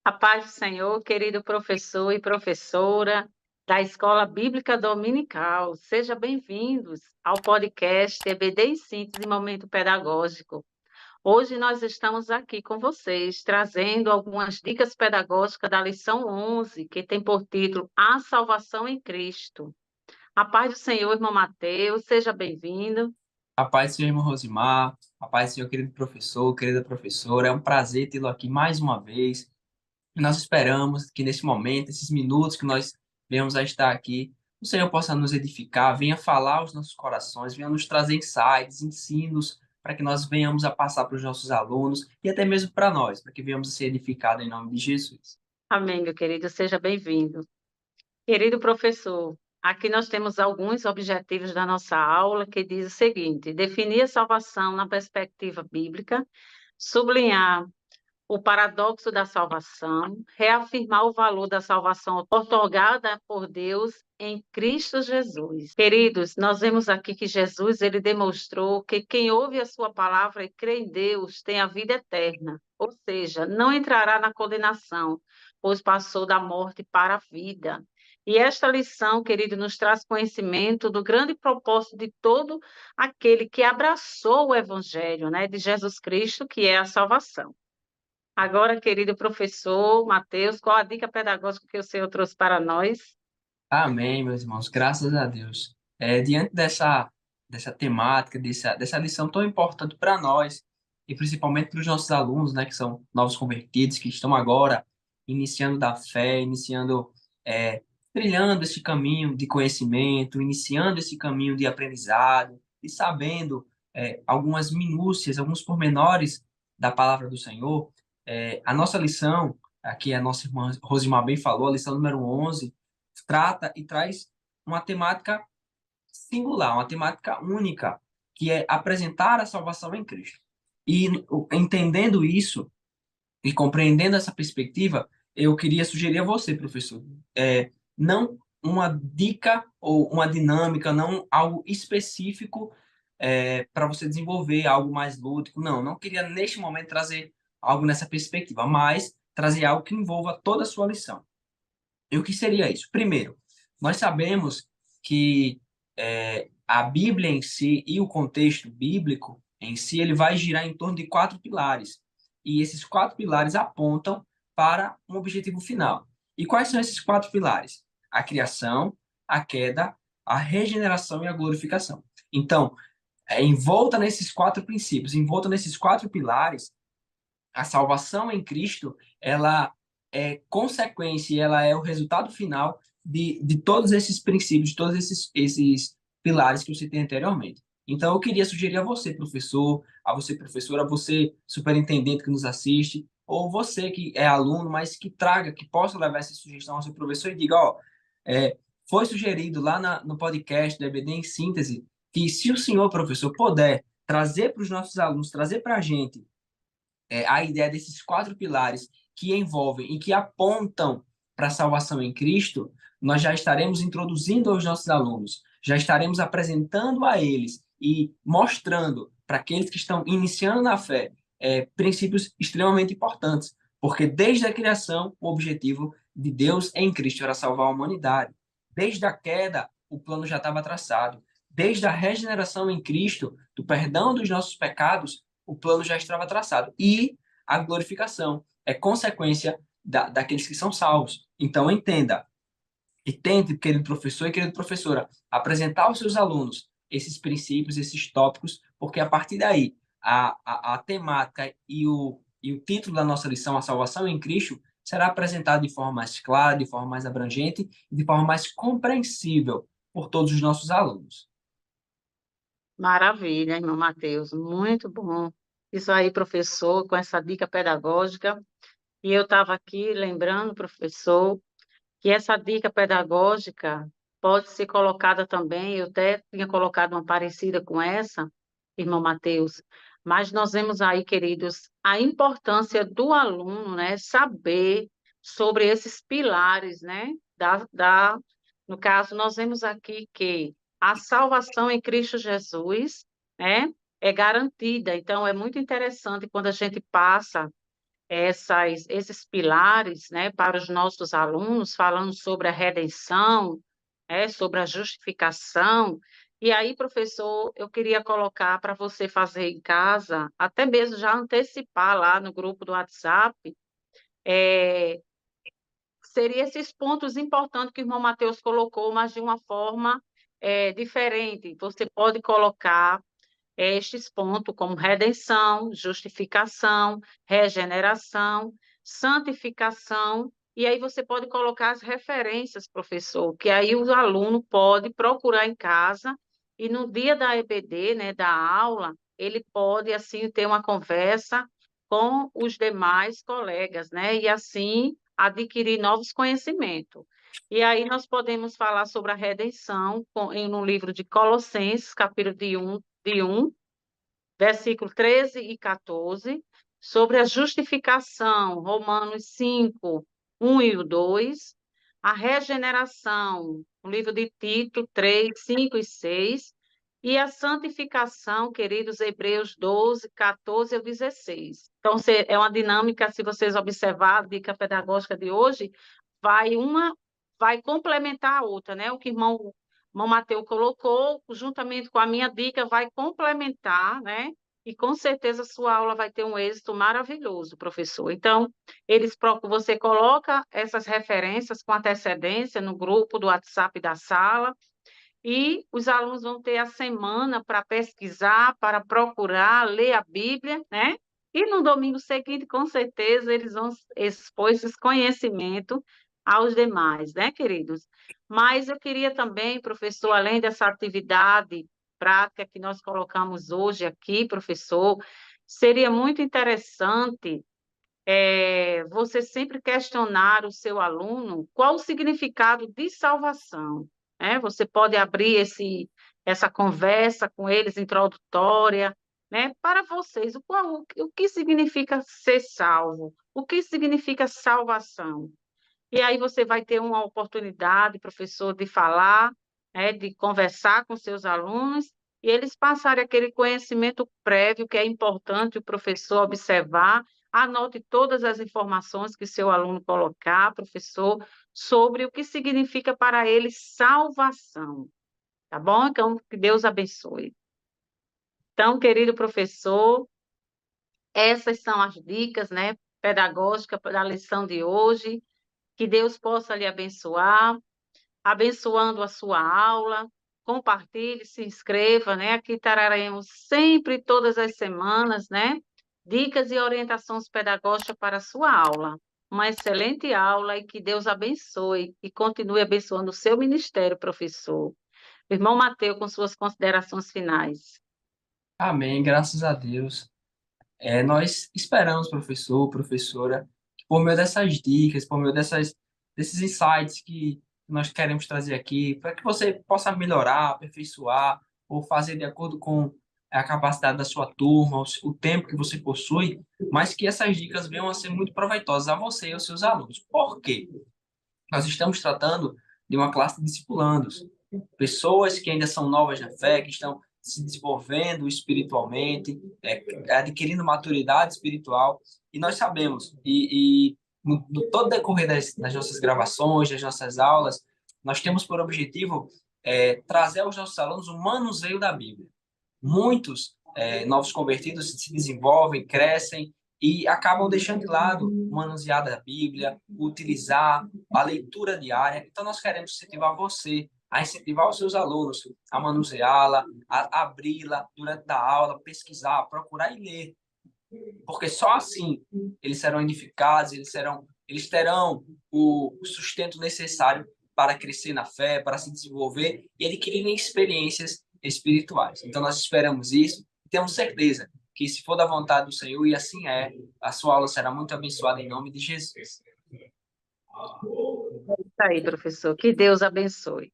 A paz do Senhor, querido professor e professora da Escola Bíblica Dominical. Sejam bem-vindos ao podcast EBD em Síntese Momento Pedagógico. Hoje nós estamos aqui com vocês, trazendo algumas dicas pedagógicas da lição 11, que tem por título A Salvação em Cristo. A paz do Senhor, irmão Mateus, seja bem-vindo. A paz do Senhor, irmão Rosimar, a paz do Senhor, querido professor, querida professora, é um prazer tê-lo aqui mais uma vez. E nós esperamos que nesse momento, esses minutos que nós venhamos a estar aqui, o Senhor possa nos edificar, venha falar aos nossos corações, venha nos trazer insights, ensinos, para que nós venhamos a passar para os nossos alunos e até mesmo para nós, para que venhamos a ser edificados em nome de Jesus. Amém, meu querido, seja bem-vindo. Querido professor, aqui nós temos alguns objetivos da nossa aula que diz o seguinte: definir a salvação na perspectiva bíblica, sublinhar o paradoxo da salvação, reafirmar o valor da salvação otorgada por Deus em Cristo Jesus. Queridos, nós vemos aqui que Jesus ele demonstrou que quem ouve a sua palavra e crê em Deus tem a vida eterna, ou seja, não entrará na condenação, pois passou da morte para a vida. E esta lição, querido, nos traz conhecimento do grande propósito de todo aquele que abraçou o evangelho, né, de Jesus Cristo, que é a salvação. Agora, querido professor Matheus, qual a dica pedagógica que o senhor trouxe para nós? Amém, meus irmãos, graças a Deus. Diante dessa temática, dessa lição tão importante para nós, e principalmente para os nossos alunos, né, que são novos convertidos, que estão agora iniciando da fé, iniciando, é, trilhando esse caminho de conhecimento, iniciando esse caminho de aprendizado, e sabendo, algumas minúcias, alguns pormenores da palavra do Senhor. A nossa lição, aqui a nossa irmã Rosimar bem falou, a lição número 11 trata e traz uma temática singular, uma temática única, que é apresentar a salvação em Cristo. E entendendo isso e compreendendo essa perspectiva, eu queria sugerir a você, professor, não uma dica ou uma dinâmica, não algo específico para você desenvolver algo mais lúdico. Não, não queria neste momento trazer algo nessa perspectiva, mas trazer algo que envolva toda a sua lição. E o que seria isso? Primeiro, nós sabemos que a Bíblia em si e o contexto bíblico em si, ele vai girar em torno de quatro pilares. E esses quatro pilares apontam para um objetivo final. E quais são esses quatro pilares? A criação, a queda, a regeneração e a glorificação. Então, envolta nesses quatro princípios, envolta nesses quatro pilares, a salvação em Cristo, ela é consequência, e ela é o resultado final de todos esses princípios, de todos esses pilares que eu citei anteriormente. Então, eu queria sugerir a você, professor, a você, professora, a você, superintendente que nos assiste, ou você que é aluno, mas que traga, que possa levar essa sugestão ao seu professor e diga, ó, é, foi sugerido lá no podcast do EBD em Síntese, que se o senhor, professor, puder trazer para os nossos alunos, trazer para a gente a ideia desses quatro pilares que envolvem e que apontam para a salvação em Cristo, nós já estaremos introduzindo aos nossos alunos, já estaremos apresentando a eles e mostrando para aqueles que estão iniciando na fé princípios extremamente importantes, porque desde a criação, o objetivo de Deus em Cristo era salvar a humanidade. Desde a queda, o plano já estava traçado. Desde a regeneração em Cristo, do perdão dos nossos pecados, o plano já estava traçado. E a glorificação é consequência daqueles que são salvos. Então, entenda e tente, querido professor e querida professora, apresentar aos seus alunos esses princípios, esses tópicos, porque a partir daí, a temática e o título da nossa lição, a salvação em Cristo, será apresentado de forma mais clara, de forma mais abrangente e de forma mais compreensível por todos os nossos alunos. Maravilha, irmão Matheus, muito bom. Isso aí, professor, com essa dica pedagógica. E eu estava aqui lembrando, professor, que essa dica pedagógica pode ser colocada também, eu até tinha colocado uma parecida com essa, irmão Matheus, mas nós vemos aí, queridos, a importância do aluno, né, saber sobre esses pilares, né, no caso, nós vemos aqui que a salvação em Cristo Jesus, né, é garantida, então é muito interessante quando a gente passa esses pilares, né, para os nossos alunos, falando sobre a redenção, sobre a justificação. E aí, professor, eu queria colocar para você fazer em casa, até mesmo já antecipar lá no grupo do WhatsApp, é, seria esses pontos importantes que o irmão Mateus colocou, mas de uma forma diferente. Você pode colocar estes pontos como redenção, justificação, regeneração, santificação, e aí você pode colocar as referências, professor, que aí o aluno pode procurar em casa e no dia da EBD, né, da aula, ele pode assim ter uma conversa com os demais colegas, né, e assim adquirir novos conhecimentos. E aí nós podemos falar sobre a redenção no livro de Colossenses, capítulo de um versículo 13 e 14, sobre a justificação, Romanos 5, 1 e o 2, a regeneração, o livro de Tito 3, 5 e 6, e a santificação, queridos, Hebreus 12, 14 ao 16. Então, é uma dinâmica, se vocês observarem, a dica pedagógica de hoje, uma vai complementar a outra, né? O que o irmão Mateus colocou, juntamente com a minha dica, vai complementar, né? E com certeza sua aula vai ter um êxito maravilhoso, professor. Então, você coloca essas referências com antecedência no grupo do WhatsApp da sala, e os alunos vão ter a semana para pesquisar, para procurar, ler a Bíblia, né? E no domingo seguinte, com certeza, eles vão expor esses conhecimentos aos demais, né, queridos? Mas eu queria também, professor, além dessa atividade prática que nós colocamos hoje aqui, professor, seria muito interessante você sempre questionar o seu aluno qual o significado de salvação, né? Você pode abrir essa conversa com eles, introdutória, né? Para vocês, o que significa ser salvo? O que significa salvação? E aí você vai ter uma oportunidade, professor, de falar, né, de conversar com seus alunos, e eles passarem aquele conhecimento prévio que é importante o professor observar. Anote todas as informações que seu aluno colocar, professor, sobre o que significa para ele salvação. Tá bom? Então, que Deus abençoe. Então, querido professor, essas são as dicas, né, pedagógicas da lição de hoje. Que Deus possa lhe abençoar, abençoando a sua aula. Compartilhe, se inscreva, né? Aqui traremos sempre, todas as semanas, né? Dicas e orientações pedagógicas para a sua aula. Uma excelente aula e que Deus abençoe e continue abençoando o seu ministério, professor. Irmão Mateus, com suas considerações finais. Amém, graças a Deus. Nós esperamos, professor, professora, que por meio dessas dicas, por meio desses insights que nós queremos trazer aqui, para que você possa melhorar, aperfeiçoar, ou fazer de acordo com a capacidade da sua turma, o tempo que você possui, mas que essas dicas venham a ser muito proveitosas a você e aos seus alunos. Por quê? Nós estamos tratando de uma classe de discipulandos, pessoas que ainda são novas na fé, que estão se desenvolvendo espiritualmente, adquirindo maturidade espiritual, e nós sabemos, no todo decorrer das nossas gravações, das nossas aulas, nós temos por objetivo trazer aos nossos alunos o manuseio da Bíblia. Muitos novos convertidos se desenvolvem, crescem e acabam deixando de lado o manusear da Bíblia, utilizar a leitura diária. Então, nós queremos incentivar você a incentivar os seus alunos a manuseá-la, a abri-la durante a aula, pesquisar, procurar e ler. Porque só assim eles serão edificados, eles terão o sustento necessário para crescer na fé, para se desenvolver e adquirirem experiências espirituais. Então, nós esperamos isso e temos certeza que, se for da vontade do Senhor, e assim é, a sua aula será muito abençoada em nome de Jesus. É isso aí, professor. Que Deus abençoe.